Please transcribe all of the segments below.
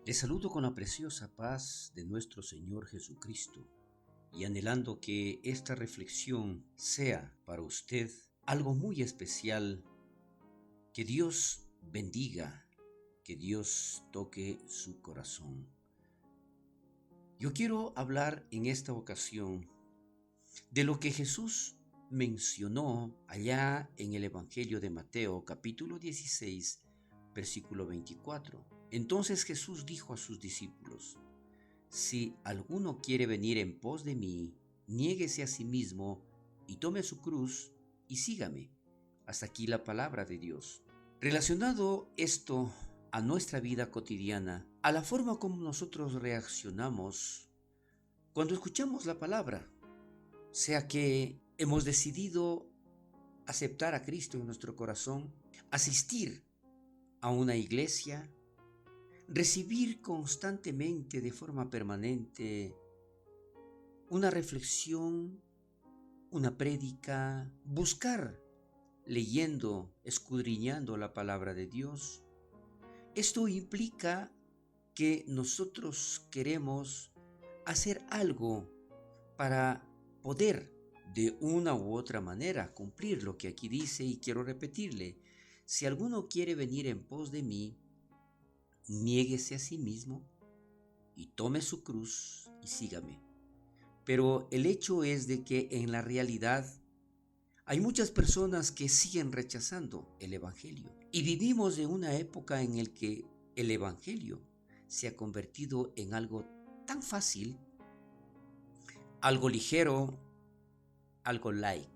Les saludo con la preciosa paz de nuestro Señor Jesucristo y anhelando que esta reflexión sea para usted algo muy especial, que Dios bendiga, que Dios toque su corazón. Yo quiero hablar en esta ocasión de lo que Jesús mencionó allá en el Evangelio de Mateo, capítulo 16, versículo 24. Entonces Jesús dijo a sus discípulos: si alguno quiere venir en pos de mí, niéguese a sí mismo y tome su cruz y sígame. Hasta aquí la palabra de Dios. Relacionado esto a nuestra vida cotidiana, a la forma como nosotros reaccionamos cuando escuchamos la palabra, sea que hemos decidido aceptar a Cristo en nuestro corazón, asistir a una iglesia, recibir constantemente de forma permanente una reflexión, una prédica, buscar leyendo, escudriñando la palabra de Dios. Esto implica que nosotros queremos hacer algo para poder de una u otra manera cumplir lo que aquí dice, y quiero repetirle: si alguno quiere venir en pos de mí, niéguese a sí mismo y tome su cruz y sígame. Pero el hecho es de que en la realidad hay muchas personas que siguen rechazando el Evangelio. Y vivimos en una época en la que el Evangelio se ha convertido en algo tan fácil, algo ligero, algo light,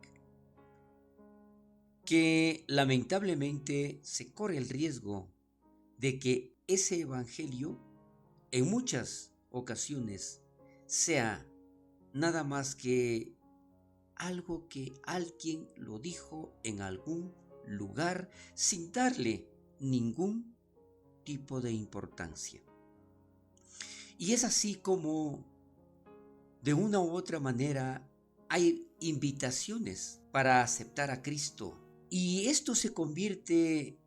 que lamentablemente se corre el riesgo de que ese Evangelio en muchas ocasiones sea nada más que algo que alguien lo dijo en algún lugar sin darle ningún tipo de importancia. Y es así como de una u otra manera hay invitaciones para aceptar a Cristo, y esto se convierte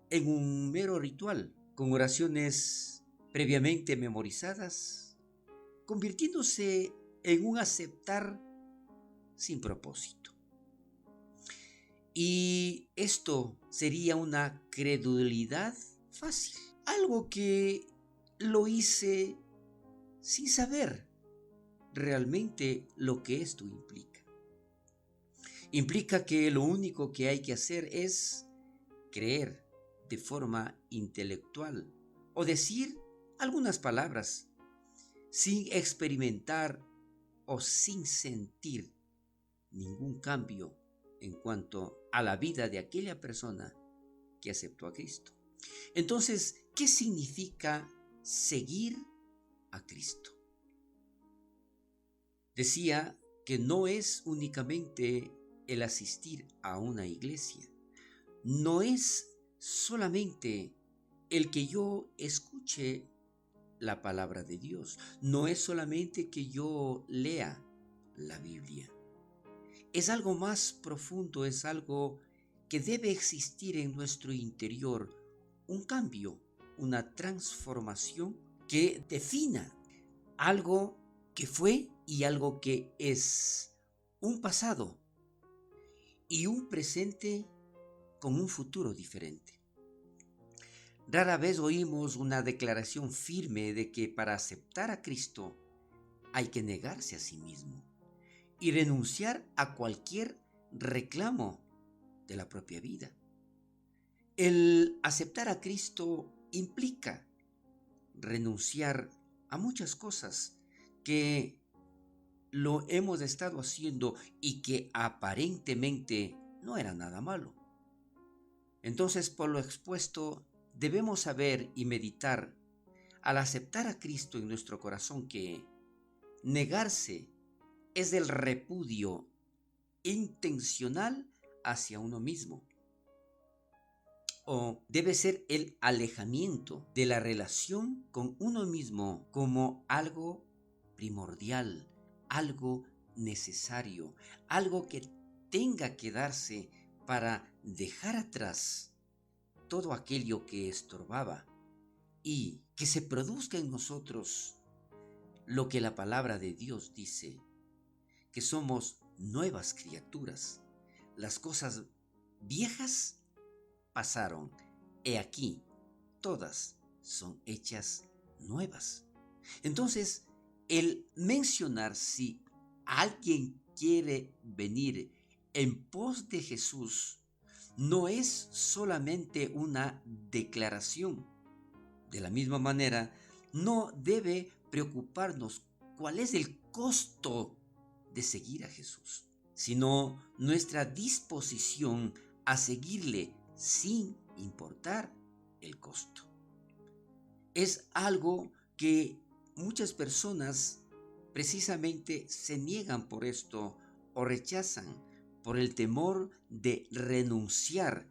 en un mero ritual con oraciones previamente memorizadas, convirtiéndose en un aceptar sin propósito. Y esto sería una credulidad fácil, algo que lo hice sin saber realmente lo que esto implica. Implica que lo único que hay que hacer es creer de forma intelectual o decir algunas palabras sin experimentar o sin sentir ningún cambio en cuanto a la vida de aquella persona que aceptó a Cristo. Entonces, ¿qué significa seguir a Cristo? Decía que no es únicamente el asistir a una iglesia, no es solamente el que yo escuche la palabra de Dios, no es solamente que yo lea la Biblia. Es algo más profundo, es algo que debe existir en nuestro interior, un cambio, una transformación que defina algo que fue y algo que es, un pasado y un presente con un futuro diferente. Rara vez oímos una declaración firme de que para aceptar a Cristo hay que negarse a sí mismo y renunciar a cualquier reclamo de la propia vida. El aceptar a Cristo implica renunciar a muchas cosas que lo hemos estado haciendo y que aparentemente no era nada malo. Entonces, por lo expuesto, debemos saber y meditar al aceptar a Cristo en nuestro corazón que negarse es el repudio intencional hacia uno mismo, o debe ser el alejamiento de la relación con uno mismo como algo primordial, algo necesario, algo que tenga que darse para dejar atrás todo aquello que estorbaba y que se produzca en nosotros lo que la palabra de Dios dice, que somos nuevas criaturas. Las cosas viejas pasaron, he aquí, todas son hechas nuevas. Entonces, el mencionar si alguien quiere venir en pos de Jesús no es solamente una declaración. De la misma manera, no debe preocuparnos cuál es el costo de seguir a Jesús, sino nuestra disposición a seguirle sin importar el costo. Es algo que muchas personas precisamente se niegan por esto o rechazan por el temor de renunciar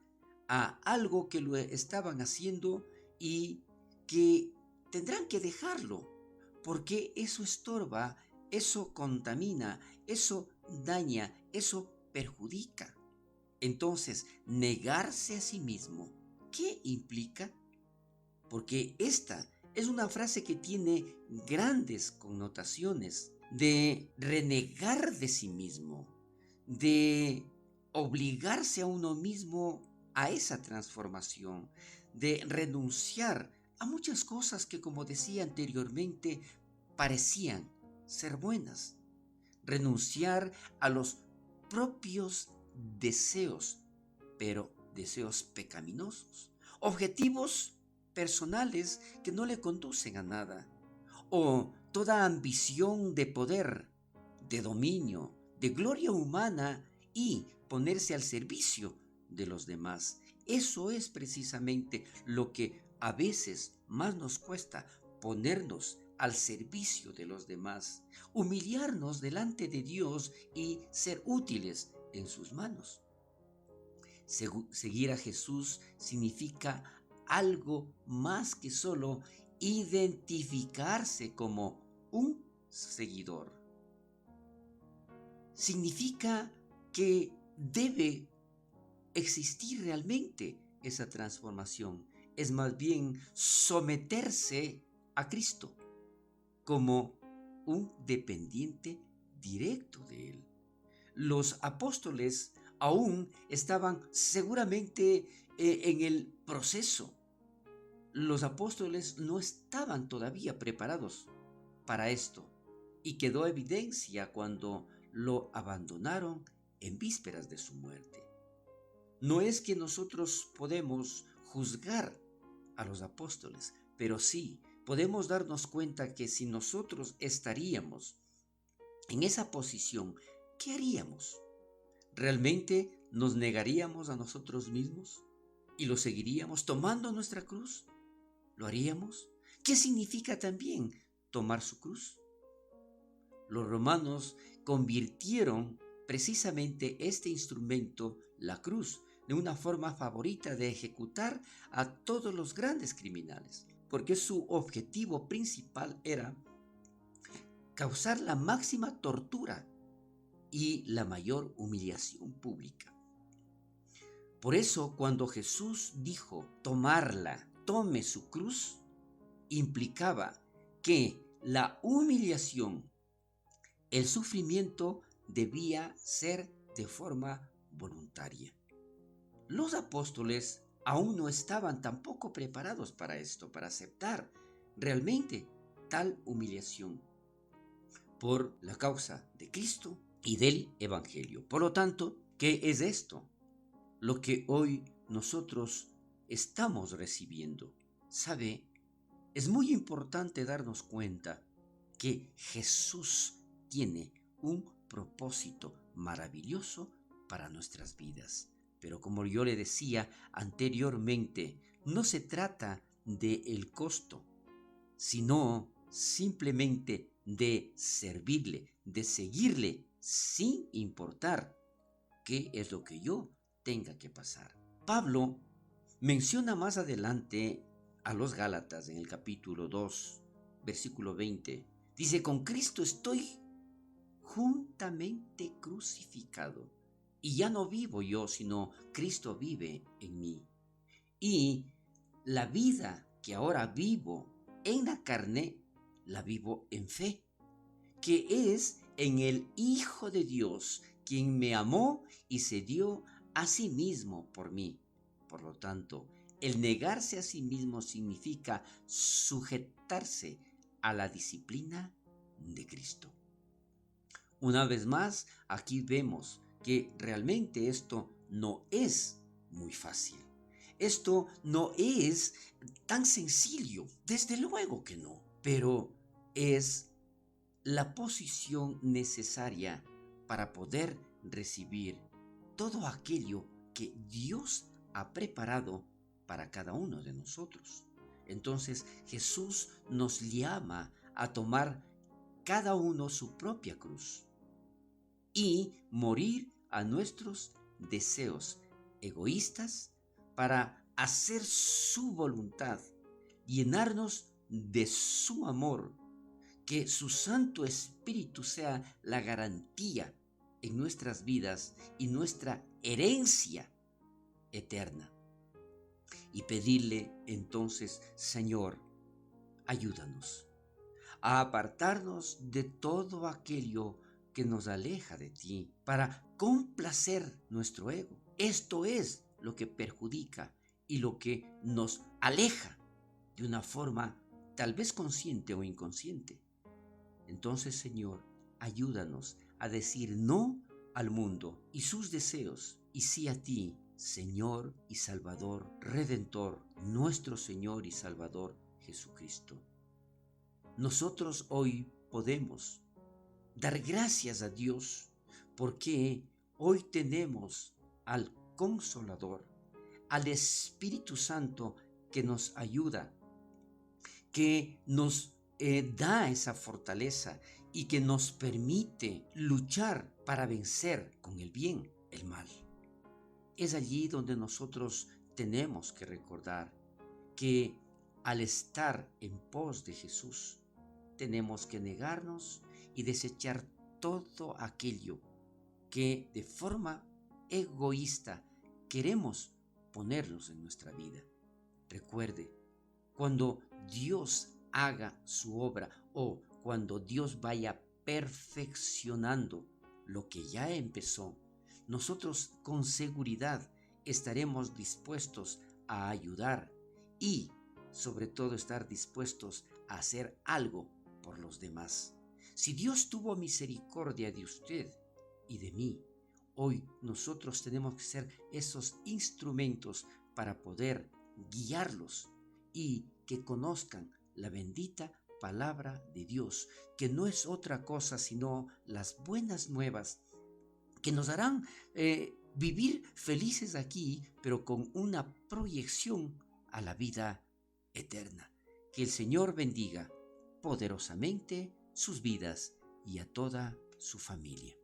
a algo que lo estaban haciendo y que tendrán que dejarlo, porque eso estorba, eso contamina, eso daña, eso perjudica. Entonces, negarse a sí mismo, ¿qué implica? Porque esta es una frase que tiene grandes connotaciones de renegar de sí mismo, de obligarse a uno mismo a esa transformación, de renunciar a muchas cosas que, como decía anteriormente, parecían ser buenas, renunciar a los propios deseos, pero deseos pecaminosos, objetivos personales que no le conducen a nada, o toda ambición de poder, de dominio, de gloria humana y ponerse al servicio de los demás. Eso es precisamente lo que a veces más nos cuesta, ponernos al servicio de los demás, humillarnos delante de Dios y ser útiles en sus manos. Seguir a Jesús significa algo más que solo identificarse como un seguidor. Significa que debe existir realmente esa transformación. Es más bien someterse a Cristo como un dependiente directo de Él. Los apóstoles aún estaban seguramente en el proceso. Los apóstoles no estaban todavía preparados para esto y quedó evidencia cuando lo abandonaron en vísperas de su muerte. No es que nosotros podemos juzgar a los apóstoles, pero sí podemos darnos cuenta que si nosotros estaríamos en esa posición, ¿qué haríamos? ¿Realmente nos negaríamos a nosotros mismos y lo seguiríamos tomando nuestra cruz? ¿Lo haríamos? ¿Qué significa también tomar su cruz? Los romanos convirtieron precisamente este instrumento, la cruz, de una forma favorita de ejecutar a todos los grandes criminales, porque su objetivo principal era causar la máxima tortura y la mayor humillación pública. Por eso, cuando Jesús dijo tomarla, tome su cruz, implicaba que la humillación, el sufrimiento debía ser de forma voluntaria. Los apóstoles aún no estaban tampoco preparados para esto, para aceptar realmente tal humillación por la causa de Cristo y del Evangelio. Por lo tanto, ¿qué es esto? Lo que hoy nosotros estamos recibiendo. ¿Sabe? Es muy importante darnos cuenta que Jesús tiene un propósito maravilloso para nuestras vidas. Pero como yo le decía anteriormente, no se trata del costo, sino simplemente de servirle, de seguirle sin importar qué es lo que yo tenga que pasar. Pablo menciona más adelante a los Gálatas en el capítulo 2, versículo 20. Dice, con Cristo estoy juntamente crucificado. Y ya no vivo yo, sino Cristo vive en mí. Y la vida que ahora vivo en la carne, la vivo en fe, que es en el Hijo de Dios, quien me amó y se dio a sí mismo por mí. Por lo tanto, el negarse a sí mismo significa sujetarse a la disciplina de Cristo. Una vez más, aquí vemos que realmente esto no es muy fácil. Esto no es tan sencillo, desde luego que no, pero es la posición necesaria para poder recibir todo aquello que Dios ha preparado para cada uno de nosotros. Entonces Jesús nos llama a tomar cada uno su propia cruz y morir a nuestros deseos egoístas para hacer su voluntad, llenarnos de su amor, que su Santo Espíritu sea la garantía en nuestras vidas y nuestra herencia eterna. Y pedirle entonces, Señor, ayúdanos a apartarnos de todo aquello que nos aleja de ti para complacer nuestro ego. Esto es lo que perjudica y lo que nos aleja de una forma tal vez consciente o inconsciente. Entonces, Señor, ayúdanos a decir no al mundo y sus deseos y sí a ti, Señor y Salvador, Redentor, nuestro Señor y Salvador Jesucristo. Nosotros hoy podemos dar gracias a Dios porque hoy tenemos al Consolador, al Espíritu Santo que nos ayuda, que nos da esa fortaleza y que nos permite luchar para vencer con el bien el mal. Es allí donde nosotros tenemos que recordar que al estar en pos de Jesús, tenemos que negarnos y desechar todo aquello que de forma egoísta queremos ponernos en nuestra vida. Recuerde, cuando Dios haga su obra o cuando Dios vaya perfeccionando lo que ya empezó, nosotros con seguridad estaremos dispuestos a ayudar y sobre todo estar dispuestos a hacer algo por los demás. Si Dios tuvo misericordia de usted y de mí, hoy nosotros tenemos que ser esos instrumentos para poder guiarlos y que conozcan la bendita palabra de Dios, que no es otra cosa sino las buenas nuevas que nos harán vivir felices aquí, pero con una proyección a la vida eterna. Que el Señor bendiga poderosamente sus vidas y a toda su familia.